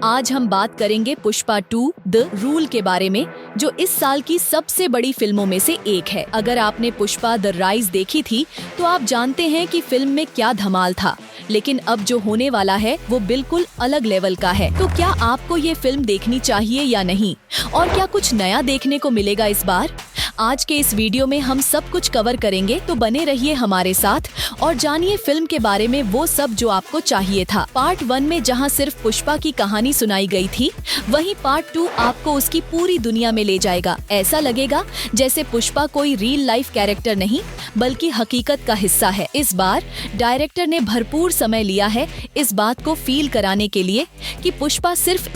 आज हम बात करेंगे पुष्पा 2 द रूल के बारे में, जो इस साल की सबसे बड़ी फिल्मों में से एक है। अगर आपने पुष्पा द राइज देखी थी तो आप जानते हैं कि फिल्म में क्या धमाल था, लेकिन अब जो होने वाला है वो बिल्कुल अलग लेवल का है। तो क्या आपको ये फिल्म देखनी चाहिए या नहीं, और क्या कुछ नया देखने को मिलेगा इस बार? आज के इस वीडियो में हम सब कुछ कवर करेंगे, तो बने रहिए हमारे साथ और जानिए फिल्म के बारे में वो सब जो आपको चाहिए था। पार्ट 1 में जहां सिर्फ पुष्पा की कहानी सुनाई गई थी, वहीं पार्ट 2 आपको उसकी पूरी दुनिया में ले जाएगा। ऐसा लगेगा जैसे पुष्पा कोई रियल लाइफ कैरेक्टर नहीं बल्कि हकीकत का हिस्सा है। इस बार डायरेक्टर ने भरपूर समय लिया है इस बात को फील कराने के लिए कि पुष्पा सिर्फ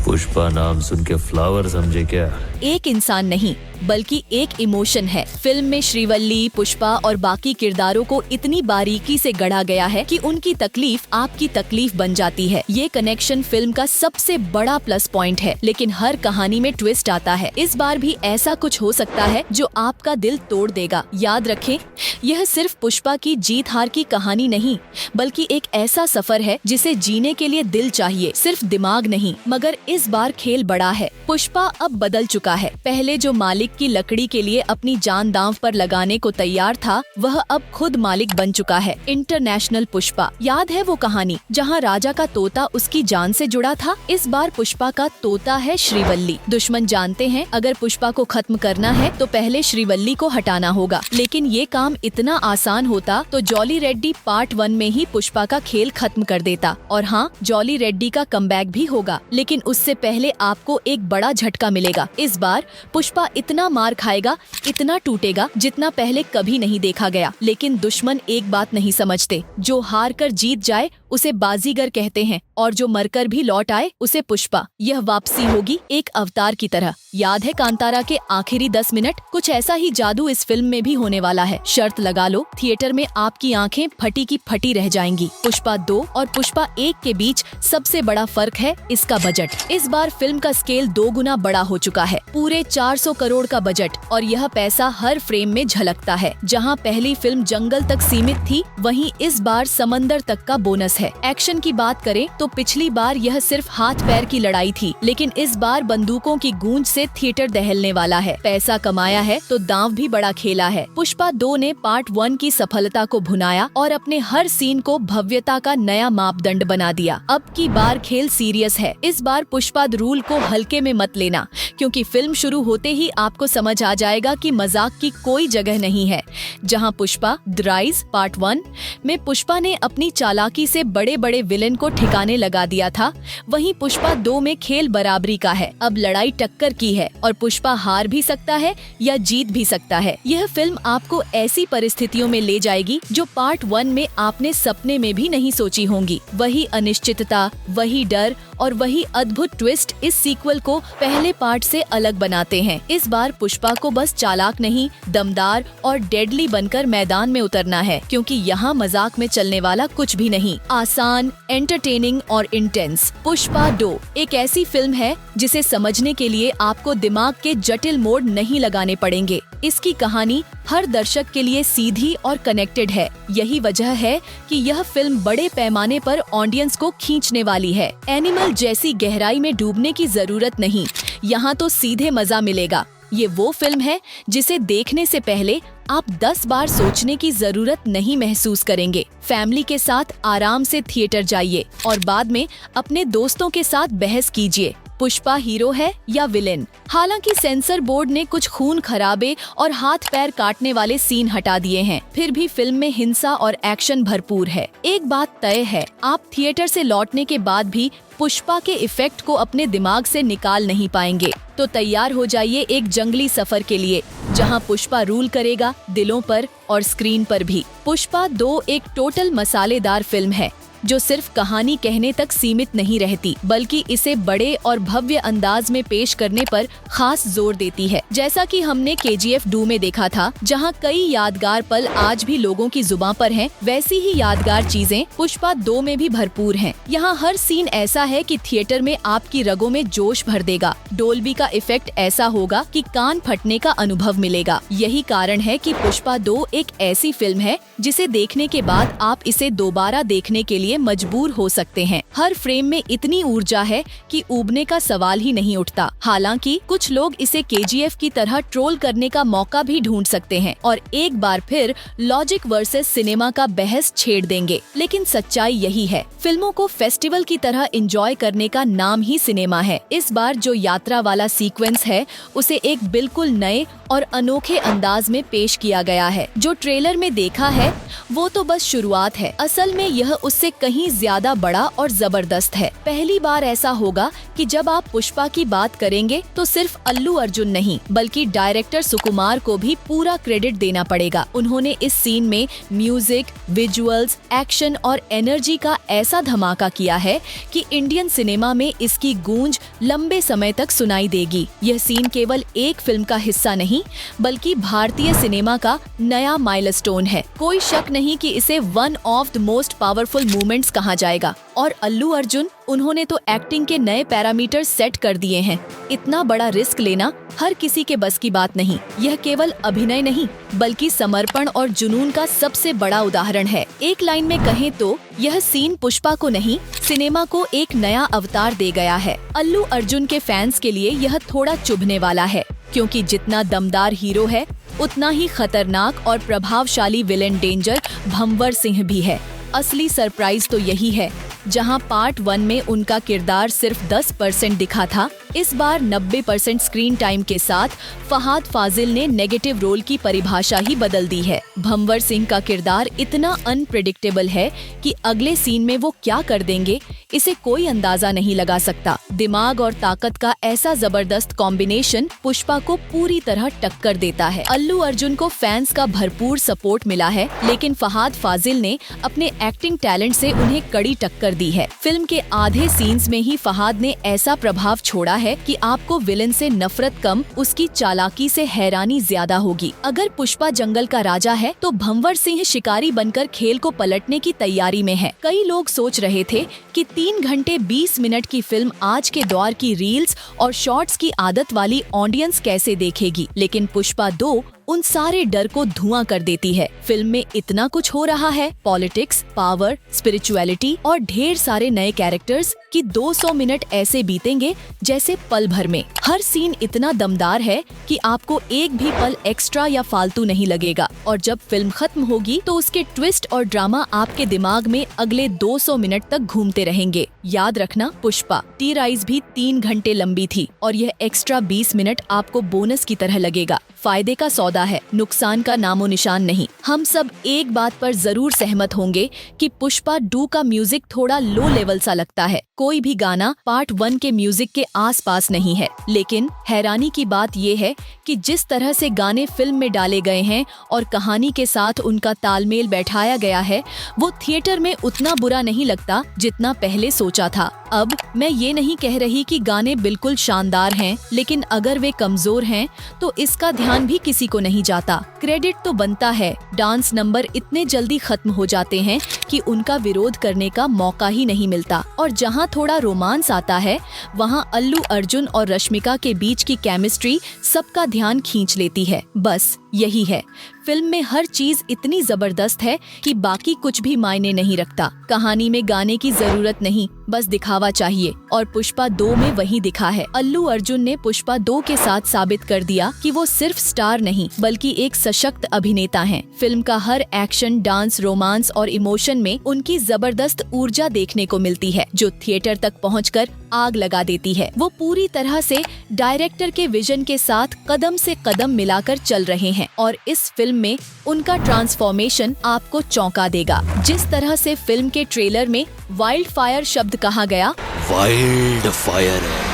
पुष्पा नाम सुन के फ्लावर समझे क्या? एक इंसान नहीं बल्कि एक इमोशन है। फिल्म में श्रीवल्ली, पुष्पा और बाकी किरदारों को इतनी बारीकी से गढ़ा गया है कि उनकी तकलीफ आपकी तकलीफ बन जाती है। ये कनेक्शन फिल्म का सबसे बड़ा प्लस पॉइंट है। लेकिन हर कहानी में ट्विस्ट आता है। इस बार भी ऐसा कुछ हो सकता है जो आपका दिल तोड़ देगा। याद रखें, यह सिर्फ पुष्पा की जीत हार की कहानी नहीं बल्कि एक ऐसा सफर है जिसे जीने के लिए दिल चाहिए, सिर्फ दिमाग नहीं। मगर इस बार खेल बड़ा है। पुष्पा अब बदल चुका है। पहले जो मालिक की लकड़ी के लिए अपनी जान दांव पर लगाने को तैयार था, वह अब खुद मालिक बन चुका है। इंटरनेशनल पुष्पा। याद है वो कहानी जहां राजा का तोता उसकी जान से जुड़ा था? इस बार पुष्पा का तोता है श्रीवल्ली। दुश्मन जानते हैं अगर पुष्पा को खत्म करना है तो पहले श्रीवल्ली को हटाना होगा। लेकिन ये काम इतना आसान होता तो जॉली रेड्डी पार्ट 1 में ही पुष्पा का खेल खत्म कर देता। और हाँ, जॉली रेड्डी का कमबैक भी होगा, लेकिन उससे पहले आपको एक बड़ा झटका मिलेगा। इस बार पुष्पा इतना मार खाएगा, इतना टूटेगा जितना पहले कभी नहीं देखा गया। लेकिन दुश्मन एक बात नहीं समझते, जो हार कर जीत जाए उसे बाजीगर कहते हैं, और जो मरकर भी लौट आए उसे पुष्पा। यह वापसी होगी एक अवतार की तरह। याद है कांतारा के आखिरी 10 मिनट? कुछ ऐसा ही जादू इस फिल्म में भी होने वाला है। शर्त लगा लो, थिएटर में आपकी आंखें फटी की फटी रह जाएंगी। पुष्पा 2 और पुष्पा 1 के बीच सबसे बड़ा फर्क है इसका बजट। इस बार फिल्म का स्केल 2 गुना बड़ा हो चुका है। पूरे 400 करोड़ का बजट, और यह पैसा हर फ्रेम में झलकता है। जहां पहली फिल्म जंगल तक सीमित थी, वहीं इस बार समंदर तक का बोनस है। एक्शन की बात करें तो पिछली बार यह सिर्फ हाथ पैर की लड़ाई थी, लेकिन इस बार बंदूकों की गूंज से थिएटर दहलने वाला है। पैसा कमाया है तो दांव भी बड़ा खेला है। पुष्पा 2 ने पार्ट 1 की सफलता को भुनाया और अपने हर सीन को भव्यता का नया मापदंड बना दिया। अब की बार खेल सीरियस है। इस बार पुष्पा द रूल को हल्के में मत लेना, क्योंकि फिल्म शुरू होते ही आपको समझ आ जाएगा कि मजाक की कोई जगह नहीं है। जहां पुष्पा द राइज पार्ट 1 में पुष्पा ने अपनी चालाकी से बड़े बड़े विलेन को ठिकाने लगा दिया था, वहीं पुष्पा 2 में खेल बराबरी का है। अब लड़ाई टक्कर की है और पुष्पा हार भी सकता है या जीत भी सकता है। यह फिल्म आपको ऐसी परिस्थितियों में ले जाएगी जो पार्ट 1 में आपने सपने में भी नहीं सोची होंगी। वही अनिश्चितता, वही डर और वही अद्भुत ट्विस्ट इस सीक्वल को पहले पार्ट से अलग बनाते हैं। इस बार पुष्पा को बस चालाक नहीं, दमदार और डेडली बनकर मैदान में उतरना है, क्योंकि यहाँ मजाक में चलने वाला कुछ भी नहीं। आसान, एंटरटेनिंग और इंटेंस। पुष्पा 2 एक ऐसी फिल्म है जिसे समझने के लिए आपको दिमाग के जटिल मोड़ नहीं लगाने पड़ेंगे। इसकी कहानी हर दर्शक के लिए सीधी और कनेक्टेड है। यही वजह है कि यह फिल्म बड़े पैमाने पर ऑडियंस को खींचने वाली है। एनिमल जैसी गहराई में डूबने की जरूरत नहीं, यहाँ तो सीधे मजा मिलेगा। ये वो फिल्म है जिसे देखने से पहले आप 10 बार सोचने की जरूरत नहीं महसूस करेंगे। फैमिली के साथ आराम से थिएटर जाइए और बाद में अपने दोस्तों के साथ बहस कीजिए, पुष्पा हीरो है या विलेन। हालांकि सेंसर बोर्ड ने कुछ खून खराबे और हाथ पैर काटने वाले सीन हटा दिए हैं, फिर भी फिल्म में हिंसा और एक्शन भरपूर है। एक बात तय है, आप थिएटर से लौटने के बाद भी पुष्पा के इफेक्ट को अपने दिमाग से निकाल नहीं पाएंगे। तो तैयार हो जाइए एक जंगली सफर के लिए, जहां पुष्पा रूल करेगा दिलों पर और स्क्रीन पर भी। पुष्पा 2 एक टोटल मसालेदार फिल्म है जो सिर्फ कहानी कहने तक सीमित नहीं रहती, बल्कि इसे बड़े और भव्य अंदाज में पेश करने पर खास जोर देती है। जैसा कि हमने KGF 2 में देखा था, जहां कई यादगार पल आज भी लोगों की जुबान पर हैं, वैसी ही यादगार चीजें पुष्पा 2 में भी भरपूर हैं। यहाँ हर सीन ऐसा है कि थिएटर में आपकी रगों में जोश भर देगा। डोल्बी का इफेक्ट ऐसा होगा कि कान फटने का अनुभव मिलेगा। यही कारण है कि पुष्पा 2 एक ऐसी फिल्म है जिसे देखने के बाद आप इसे दोबारा देखने के लिए लिए मजबूर हो सकते हैं। हर फ्रेम में इतनी ऊर्जा है कि ऊबने का सवाल ही नहीं उठता। हालांकि कुछ लोग इसे KGF की तरह ट्रोल करने का मौका भी ढूंढ सकते हैं और एक बार फिर लॉजिक वर्सेस सिनेमा का बहस छेड़ देंगे, लेकिन सच्चाई यही है, फिल्मों को फेस्टिवल की तरह एंजॉय करने का नाम ही सिनेमा है। इस बार जो यात्रा वाला सीक्वेंस है उसे एक बिल्कुल नए और अनोखे अंदाज में पेश किया गया है। जो ट्रेलर में देखा है वो तो बस शुरुआत है, असल में यह उससे कहीं ज्यादा बड़ा और जबरदस्त है। पहली बार ऐसा होगा कि जब आप पुष्पा की बात करेंगे तो सिर्फ अल्लू अर्जुन नहीं बल्कि डायरेक्टर सुकुमार को भी पूरा क्रेडिट देना पड़ेगा। उन्होंने इस सीन में म्यूजिक, विजुअल्स, एक्शन और एनर्जी का ऐसा धमाका किया है कि इंडियन सिनेमा में इसकी गूंज लंबे समय तक सुनाई देगी। यह सीन केवल एक फिल्म का हिस्सा नहीं बल्कि भारतीय सिनेमा का नया माइलस्टोन है। कोई शक नहीं कि इसे one of the most powerful movements कहा जाएगा। और अल्लू अर्जुन, उन्होंने तो एक्टिंग के नए पैरामीटर सेट कर दिए हैं। इतना बड़ा रिस्क लेना हर किसी के बस की बात नहीं। यह केवल अभिनय नहीं बल्कि समर्पण और जुनून का सबसे बड़ा उदाहरण है। एक लाइन में कहें तो यह सीन पुष्पा को नहीं, सिनेमा को एक नया अवतार दे गया है। अल्लू अर्जुन के फैंस के लिए यह थोड़ा चुभने वाला है, क्योंकि जितना दमदार हीरो है उतना ही खतरनाक और प्रभावशाली विलेन डेंजर भंवर सिंह भी है। असली सरप्राइज तो यही है, जहां पार्ट 1 में उनका किरदार सिर्फ 10% दिखा था, इस बार 90% स्क्रीन टाइम के साथ फहाद फाजिल ने नेगेटिव रोल की परिभाषा ही बदल दी है। भंवर सिंह का किरदार इतना अनप्रेडिक्टेबल है कि अगले सीन में वो क्या कर देंगे इसे कोई अंदाजा नहीं लगा सकता। दिमाग और ताकत का ऐसा जबरदस्त कॉम्बिनेशन पुष्पा को पूरी तरह टक्कर देता है। अल्लू अर्जुन को फैंस का भरपूर सपोर्ट मिला है, लेकिन फहाद फाजिल ने अपने एक्टिंग टैलेंट से उन्हें कड़ी टक्कर दी है। फिल्म के आधे सीन्स में ही फहाद ने ऐसा प्रभाव छोड़ा है कि आपको विलेन से नफरत कम, उसकी चालाकी से हैरानी ज्यादा होगी। अगर पुष्पा जंगल का राजा है तो भंवर सिंह शिकारी बनकर खेल को पलटने की तैयारी में है। कई लोग सोच रहे थे कि 3 घंटे 20 मिनट की फिल्म आज के दौर की रील्स और शॉर्ट्स की आदत वाली ऑडियंस कैसे देखेगी, लेकिन पुष्पा 2 उन सारे डर को धुआं कर देती है। फिल्म में इतना कुछ हो रहा है, पॉलिटिक्स, पावर, स्पिरिचुअलिटी और ढेर सारे नए कैरेक्टर्स कि 200 मिनट ऐसे बीतेंगे जैसे पल भर में। हर सीन इतना दमदार है कि आपको एक भी पल एक्स्ट्रा या फालतू नहीं लगेगा, और जब फिल्म खत्म होगी तो उसके ट्विस्ट और ड्रामा आपके दिमाग में अगले 200 मिनट तक घूमते रहेंगे। याद रखना, पुष्पा टी राइज भी 3 घंटे लंबी थी और यह एक्स्ट्रा 20 मिनट आपको बोनस की तरह लगेगा। फायदे का सौदा है, नुकसान का नामो निशान नहीं। हम सब एक बात पर जरूर सहमत होंगे कि पुष्पा 2 का म्यूजिक थोड़ा लो लेवल सा लगता है। कोई भी गाना पार्ट 1 के म्यूजिक के आसपास नहीं है, लेकिन हैरानी की बात ये है कि जिस तरह से गाने फिल्म में डाले गए हैं और कहानी के साथ उनका तालमेल बैठाया गया है, वो थिएटर में उतना बुरा नहीं लगता जितना पहले सोचा था। अब मैं ये नहीं कह रही कि गाने बिल्कुल शानदार हैं, लेकिन अगर वे कमजोर हैं तो इसका ध्यान भी किसी को नहीं जाता। क्रेडिट तो बनता है, डांस नंबर इतने जल्दी खत्म हो जाते हैं कि उनका विरोध करने का मौका ही नहीं मिलता। और जहां थोड़ा रोमांस आता है वहां अल्लू अर्जुन और रश्मिका के बीच की केमिस्ट्री सबका ध्यान खींच लेती है। बस यही है, फिल्म में हर चीज इतनी जबरदस्त है कि बाकी कुछ भी मायने नहीं रखता। कहानी में गाने की जरूरत नहीं, बस दिखावा चाहिए, और पुष्पा 2 में वही दिखा है। अल्लू अर्जुन ने पुष्पा 2 के साथ साबित कर दिया कि वो सिर्फ स्टार नहीं बल्कि एक सशक्त अभिनेता हैं। फिल्म का हर एक्शन, डांस, रोमांस और इमोशन में उनकी जबरदस्त ऊर्जा देखने को मिलती है, जो थिएटर तक पहुंचकर आग लगा देती है। वो पूरी तरह से डायरेक्टर के विजन के साथ कदम से कदम मिलाकर चल रहे हैं, और इस फिल्म में उनका ट्रांसफॉर्मेशन आपको चौंका देगा। जिस तरह से फिल्म के ट्रेलर में वाइल्ड फायर शब्द कहा गया, वाइल्ड फायर है।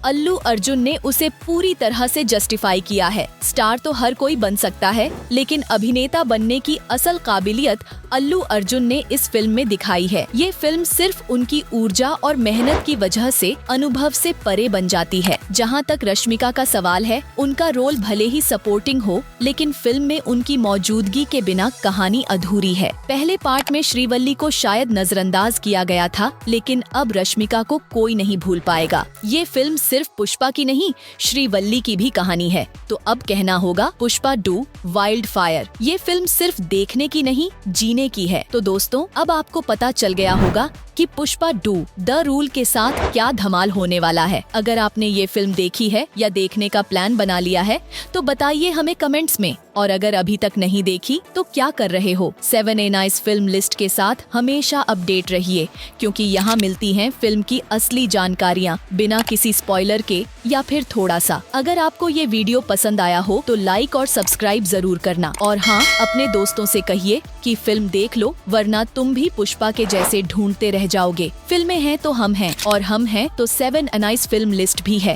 अल्लू अर्जुन ने उसे पूरी तरह से जस्टिफाई किया है। स्टार तो हर कोई बन सकता है, लेकिन अभिनेता बनने की असल काबिलियत अल्लू अर्जुन ने इस फिल्म में दिखाई है। ये फिल्म सिर्फ उनकी ऊर्जा और मेहनत की वजह से अनुभव से परे बन जाती है। जहां तक रश्मिका का सवाल है, उनका रोल भले ही सपोर्टिंग हो, लेकिन फिल्म में उनकी मौजूदगी के बिना कहानी अधूरी है। पहले पार्ट में श्रीवल्ली को शायद नजरअंदाज किया गया था, लेकिन अब रश्मिका को कोई नहीं भूल पाएगा। ये फिल्म सिर्फ पुष्पा की नहीं, श्रीवल्ली की भी कहानी है। तो अब कहना होगा पुष्पा 2 वाइल्ड फायर। ये फिल्म सिर्फ देखने की नहीं, जीने महीने की है। तो दोस्तों, अब आपको पता चल गया होगा कि पुष्पा 2 द रूल के साथ क्या धमाल होने वाला है। अगर आपने ये फिल्म देखी है या देखने का प्लान बना लिया है तो बताइए हमें कमेंट्स में। और अगर अभी तक नहीं देखी तो क्या कर रहे हो। 7A नाइस फिल्म लिस्ट के साथ हमेशा अपडेट रहिए, क्योंकि यहाँ मिलती हैं फिल्म की असली जानकारियाँ बिना किसी स्पॉइलर के या फिर थोड़ा सा। अगर आपको ये वीडियो पसंद आया हो तो लाइक और सब्सक्राइब जरूर करना। और हाँ, अपने दोस्तों से कहिए कि फिल्म देख लो, वरना तुम भी पुष्पा के जैसे ढूंढते रह जाओगे। फिल्में हैं तो हम हैं, और हम हैं तो 7A नाइस फिल्म लिस्ट भी है।